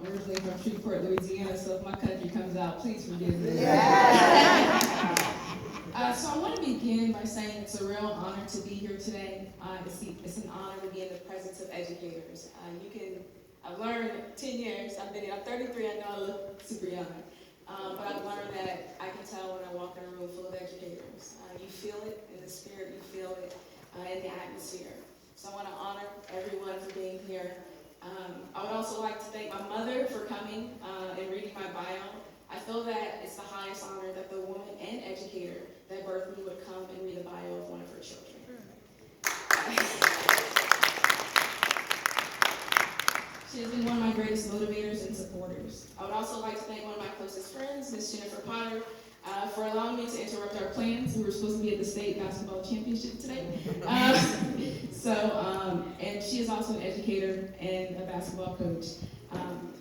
Originally from Shreveport, Louisiana, so if my country comes out, please forgive me. So I want to begin by saying it's a real honor to be here today. It's an honor to be in the presence of educators. I've learned 10 years, I'm 33, I know I look super young, but I've learned that I can tell when I walk in a room full of educators. You feel it in the spirit, you feel it in the atmosphere. So I want to honor everyone for being here. I would also like to thank my mother for coming and reading my bio. I feel that it's the highest honor that the woman and educator that birthed me would come and read the bio of one of her children. She has been one of my greatest motivators and supporters. I would also like to thank one of my closest friends, Miss Jennifer Potter, for allowing me to interrupt our plans. We were supposed to be at the state basketball championship today. And she is also an educator and a basketball coach.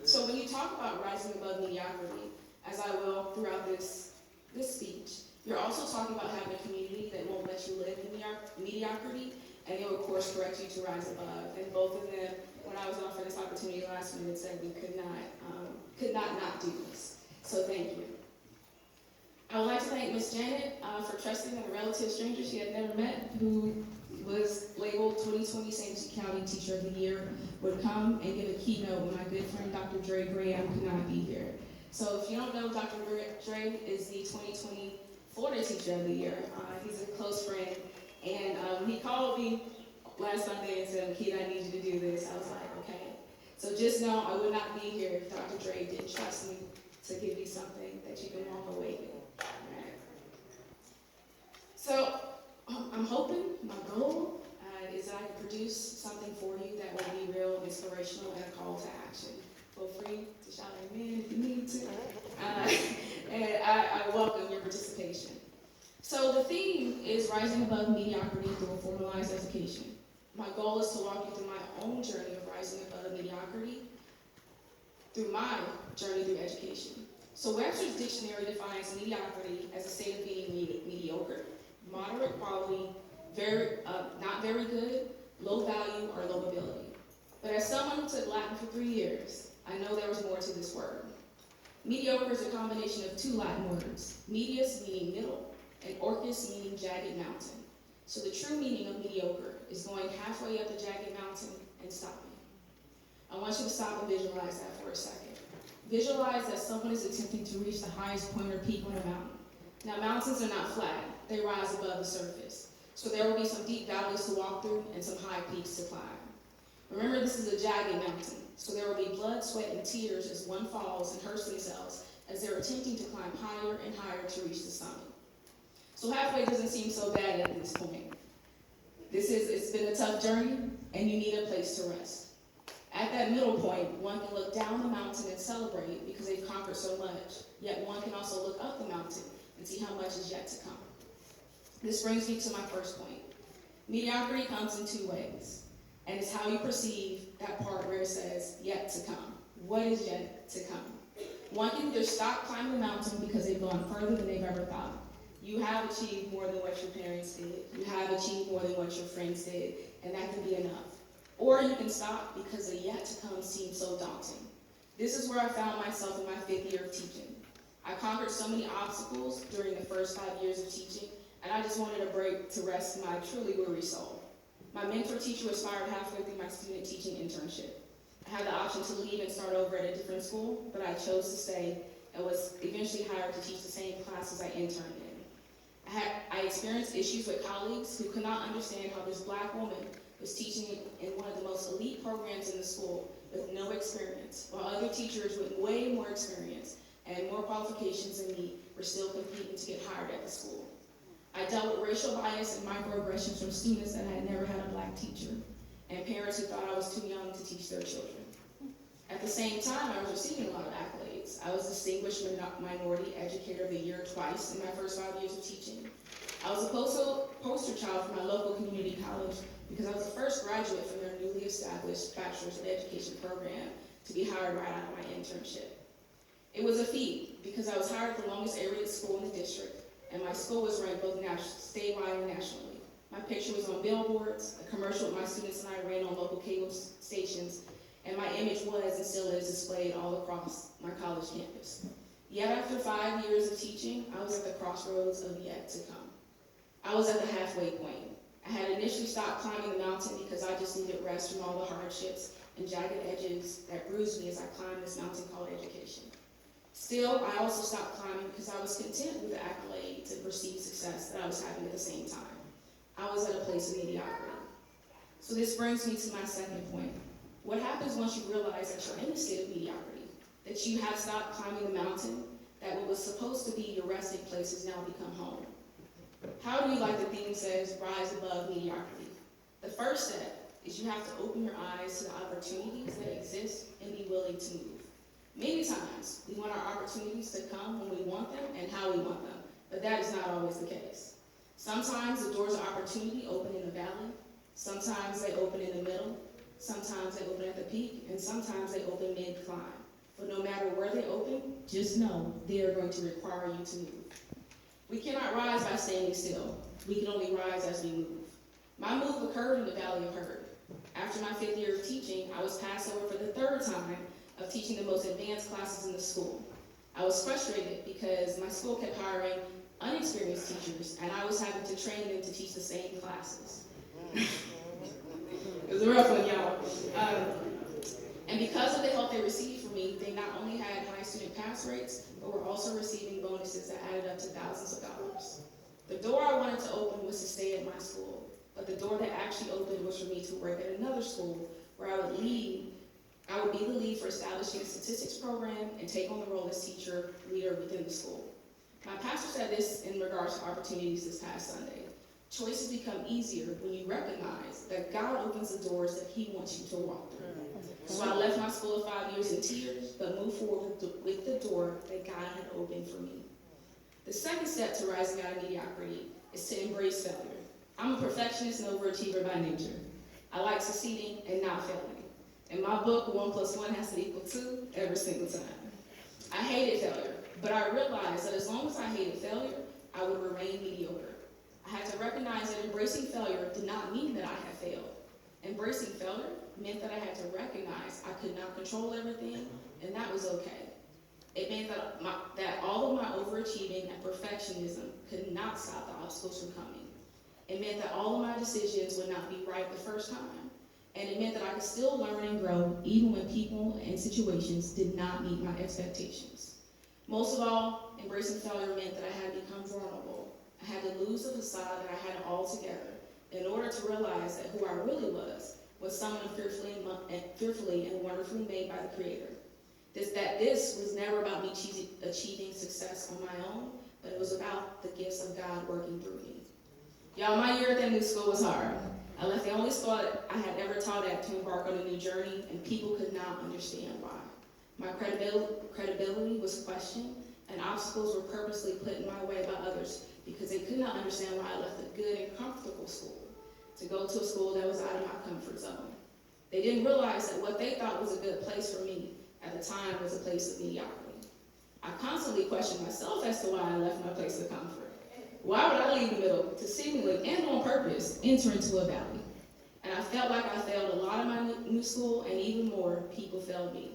So when you talk about rising above mediocrity, as I will throughout this speech, you're also talking about having a community that won't let you live in mediocrity, and they will course correct you to rise above. And both of them, when I was offered this opportunity last minute, said we could not do this. So thank you. I would like to thank Miss Janet for trusting in a relative stranger she had never met, who was labeled 2020 St. Lucie County Teacher of the Year, would come and give a keynote when my good friend Dr. Dre Graham could not be here. So if you don't know, Dr. Dre is the 2020 Florida Teacher of the Year. He's a close friend, and he called me last Sunday and said, "Kid, I need you to do this." I was like, okay. So just know I would not be here if Dr. Dre didn't trust me to give you something that you can walk away with. Right? So I'm hoping, my goal is that I can produce something for you that will be real, inspirational, and a call to action. Feel free to shout amen if you need to. And I welcome your participation. So the theme is rising above mediocrity through a formalized education. My goal is to walk you through my own journey of rising above mediocrity through my journey through education. So Webster's dictionary defines mediocrity as a state of being mediocre, moderate quality, not very good, low value, or low ability. But as someone who took Latin for 3 years, I know there was more to this word. Mediocre is a combination of two Latin words, medius meaning middle, and orcus meaning jagged mountain. So the true meaning of mediocre is going halfway up the jagged mountain and stopping. I want you to stop and visualize that for a second. Visualize that someone is attempting to reach the highest point or peak on a mountain. Now, mountains are not flat. They rise above the surface. So there will be some deep valleys to walk through and some high peaks to climb. Remember, this is a jagged mountain, so there will be blood, sweat, and tears as one falls and hurts themselves as they're attempting to climb higher and higher to reach the summit. So halfway doesn't seem so bad at this point. It's been a tough journey, and you need a place to rest. At that middle point, one can look down the mountain and celebrate because they've conquered so much, yet one can also look up the mountain and see how much is yet to come. This brings me to my first point. Mediocrity comes in two ways, and it's how you perceive that part where it says, yet to come. What is yet to come? One can either stop climbing the mountain because they've gone further than they've ever thought. You have achieved more than what your parents did. You have achieved more than what your friends did, and that can be enough. Or you can stop because the yet to come seems so daunting. This is where I found myself in my 5th year of teaching. I conquered so many obstacles during the first 5 years of teaching, and I just wanted a break to rest my truly weary soul. My mentor teacher was fired halfway through my student teaching internship. I had the option to leave and start over at a different school, but I chose to stay and was eventually hired to teach the same classes I interned in. I experienced issues with colleagues who could not understand how this Black woman was teaching in one of the most elite programs in the school with no experience, while other teachers with way more experience and more qualifications than me were still competing to get hired at the school. I dealt with racial bias and microaggressions from students that had never had a Black teacher, and parents who thought I was too young to teach their children. At the same time, I was receiving a lot of accolades. I was Distinguished Minority Educator of the Year twice in my first 5 years of teaching. I was a poster child for my local community college because I was the first graduate from their newly established Bachelor's of Education program to be hired right out of my internship. It was a feat because I was hired at the longest A-rated school in the district, and my school was ranked both statewide and nationally. My picture was on billboards, a commercial with my students and I ran on local cable stations, and my image was and still is displayed all across my college campus. Yet after 5 years of teaching, I was at the crossroads of yet to come. I was at the halfway point. I had initially stopped climbing the mountain because I just needed rest from all the hardships and jagged edges that bruised me as I climbed this mountain called education. Still, I also stopped climbing because I was content with the accolades and perceived success that I was having at the same time. I was at a place of mediocrity. So this brings me to my second point. What happens once you realize that you're in a state of mediocrity, that you have stopped climbing the mountain, that what was supposed to be your resting place has now become home? How do you, like the theme says, rise above mediocrity? The first step is you have to open your eyes to the opportunities that exist and be willing to move. Many times, we want our opportunities to come when we want them and how we want them, but that is not always the case. Sometimes the doors of opportunity open in the valley, sometimes they open in the middle, sometimes they open at the peak, and sometimes they open mid-climb. But no matter where they open, just know they are going to require you to move. We cannot rise by standing still. We can only rise as we move. My move occurred in the Valley of Hurt. After my 5th year of teaching, I was passed over for the 3rd time of teaching the most advanced classes in the school. I was frustrated because my school kept hiring unexperienced teachers, and I was having to train them to teach the same classes. It was a rough one, y'all. And because of the help they received from me, they not only had high student pass rates, but were also receiving bonuses that added up to thousands of dollars. The door I wanted to open was to stay at my school, but the door that actually opened was for me to work at another school where I would be the lead for establishing a statistics program and take on the role as teacher leader within the school. My pastor said this in regards to opportunities this past Sunday. Choices become easier when you recognize that God opens the doors that he wants you to walk through. So I left my school of 5 years in tears, but moved forward with the door that God had opened for me. The second step to rising out of mediocrity is to embrace failure. I'm a perfectionist and overachiever by nature. I like succeeding and not failing. In my book, 1 + 1 has to equal 2 every single time. I hated failure, but I realized that as long as I hated failure, I would remain mediocre. I had to recognize that embracing failure did not mean that I had failed. Embracing failure meant that I had to recognize I could not control everything, and that was okay. It meant that all of my overachieving and perfectionism could not stop the obstacles from coming. It meant that all of my decisions would not be right the first time, and it meant that I could still learn and grow even when people and situations did not meet my expectations. Most of all, embracing failure meant that I had to become vulnerable. I had to lose the facade that I had it all together in order to realize that who I really was someone fearfully and wonderfully made by the Creator. This was never about me achieving success on my own, but it was about the gifts of God working through me. Y'all, my year at that new school was hard. I left the only school I had ever taught at to embark on a new journey, and people could not understand why. My credibility was questioned, and obstacles were purposely put in my way by others because they could not understand why I left a good and comfortable school to go to a school that was out of my comfort zone. They didn't realize that what they thought was a good place for me at the time was a place of mediocrity. I constantly questioned myself as to why I left my place of comfort. Why would I leave the middle to seemingly and on purpose enter into a valley? And I felt like I failed a lot of my new school, and even more, people failed me.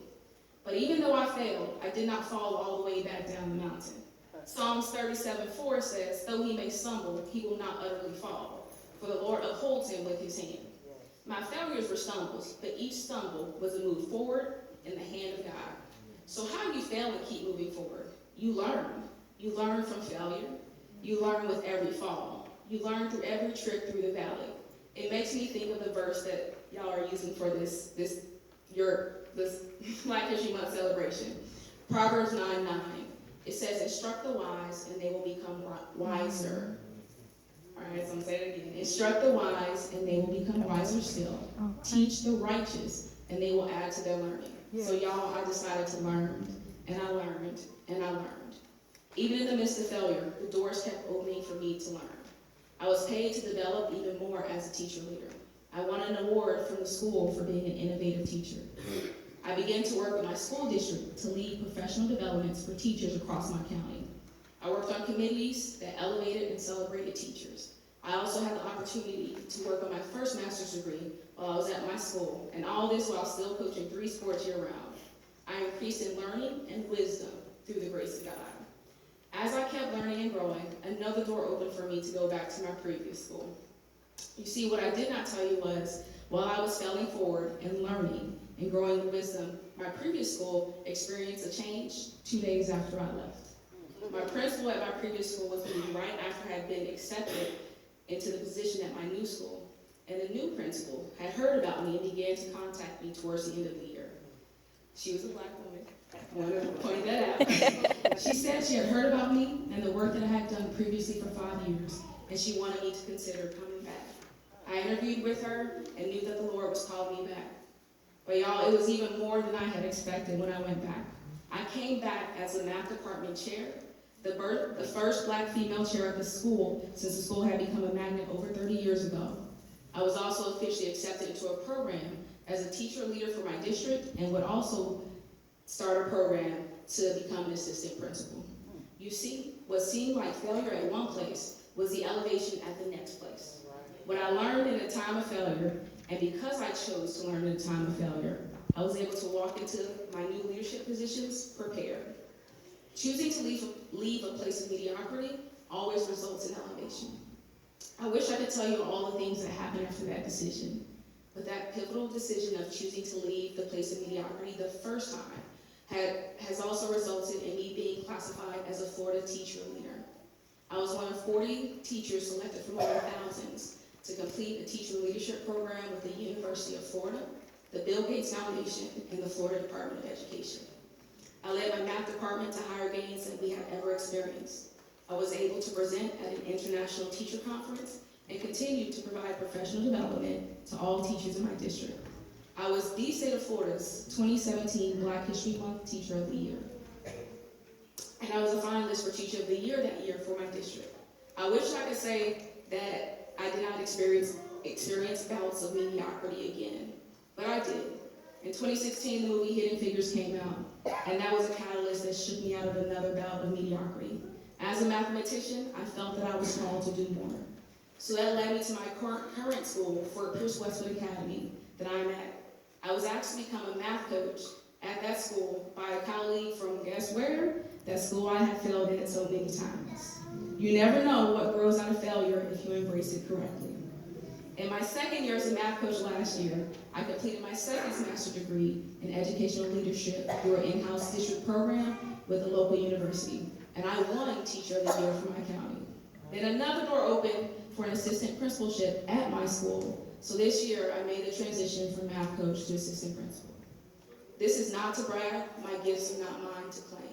But even though I failed, I did not fall all the way back down the mountain. Psalms 37:4 says, though he may stumble, he will not utterly fall, for the Lord upholds him with his hand. My failures were stumbles, but each stumble was a move forward in the hand of God. So how do you fail and keep moving forward? You learn. You learn from failure. You learn with every fall. You learn through every trip through the valley. It makes me think of the verse that y'all are using for this Black History Month celebration. Proverbs 9:9. It says, instruct the wise and they will become wiser. All right, so I'm saying it again. Instruct the wise and they will become wiser still. Teach the righteous and they will add to their learning. So y'all, I decided to learn, and I learned, and I learned. Even in the midst of failure, the doors kept opening for me to learn. I was paid to develop even more as a teacher leader. I won an award from the school for being an innovative teacher. I began to work with my school district to lead professional developments for teachers across my county. I worked on committees that elevated and celebrated teachers. I also had the opportunity to work on my first master's degree while I was at my school, and all this while still coaching 3 sports year-round. I increased in learning and wisdom through the grace of God. As I kept learning and growing, another door opened for me to go back to my previous school. You see, what I did not tell you was, while I was failing forward and learning and growing in wisdom, my previous school experienced a change 2 days after I left. My principal at my previous school was leaving right after I had been accepted into the position at my new school, and the new principal had heard about me and began to contact me towards the end of the year. She was a Black woman. I want to point that out. She said she had heard about me and the work that I had done previously for 5 years, and she wanted me to consider coming back. I interviewed with her and knew that the Lord was calling me back. But y'all, it was even more than I had expected when I went back. I came back as the math department chair, the first Black female chair at the school since the school had become a magnet over 30 years ago. I was also officially accepted into a program as a teacher leader for my district and would also start a program to become an assistant principal. You see, what seemed like failure at one place was the elevation at the next place. What I learned in a time of failure, and because I chose to learn in a time of failure, I was able to walk into my new leadership positions prepared. Choosing to leave a place of mediocrity always results in elevation. I wish I could tell you all the things that happened after that decision, but that pivotal decision of choosing to leave the place of mediocrity the first time has also resulted in me being classified as a Florida teacher leader. I was one of 40 teachers selected from over thousands to complete a teacher leadership program with the University of Florida, the Bill Gates Foundation, and the Florida Department of Education. I led my math department to higher gains than we had ever experienced. I was able to present at an international teacher conference and continued to provide professional development to all teachers in my district. I was the state of Florida's 2017 Black History Month Teacher of the Year. And I was a finalist for Teacher of the Year that year for my district. I wish I could say that I did not experience bouts of mediocrity again, but I did. In 2016, the movie Hidden Figures came out, and that was a catalyst that shook me out of another bout of mediocrity. As a mathematician, I felt that I was called to do more. So that led me to my current school, Fort Pierce Westwood Academy, that I'm at. I was asked to become a math coach at that school by a colleague from, guess where? That school I had failed at so many times. You never know what grows out of failure if you embrace it correctly. In my second year as a math coach last year, I completed my second master's degree in educational leadership through an in-house district program with a local university, and I won Teacher of the Year for my county. Then another door opened for an assistant principalship at my school, so this year I made the transition from math coach to assistant principal. This is not to brag, my gifts are not mine to claim.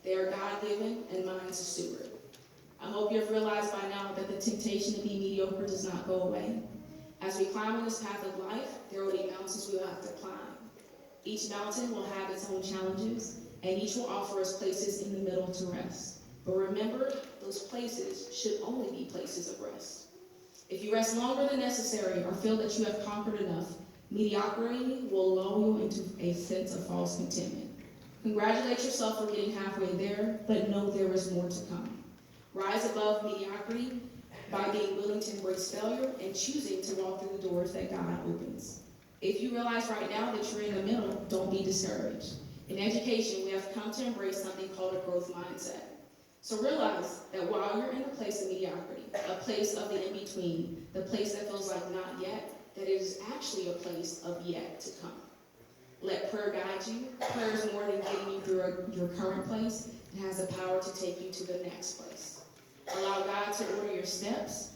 They are God-given and mine to steward. I hope you have realized by now that the temptation to be mediocre does not go away. As we climb on this path of life, there will be mountains we will have to climb. Each mountain will have its own challenges, and each will offer us places in the middle to rest. But remember, those places should only be places of rest. If you rest longer than necessary or feel that you have conquered enough, mediocrity will lull you into a sense of false contentment. Congratulate yourself for getting halfway there, but know there is more to come. Rise above mediocrity by being willing to embrace failure and choosing to walk through the doors that God opens. If you realize right now that you're in the middle, don't be discouraged. In education, we have come to embrace something called a growth mindset. So realize that while you're in a place of mediocrity, a place of the in-between, the place that feels like not yet, that it is actually a place of yet to come. Let prayer guide you. Prayer is more than getting you through your current place. It has the power to take you to the next place. Allow God to order your steps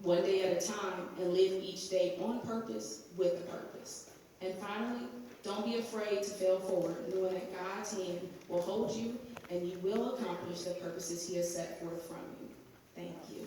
one day at a time and live each day on purpose with a purpose. And finally, don't be afraid to fail forward, knowing that God's hand will hold you and you will accomplish the purposes He has set forth from you. Thank you.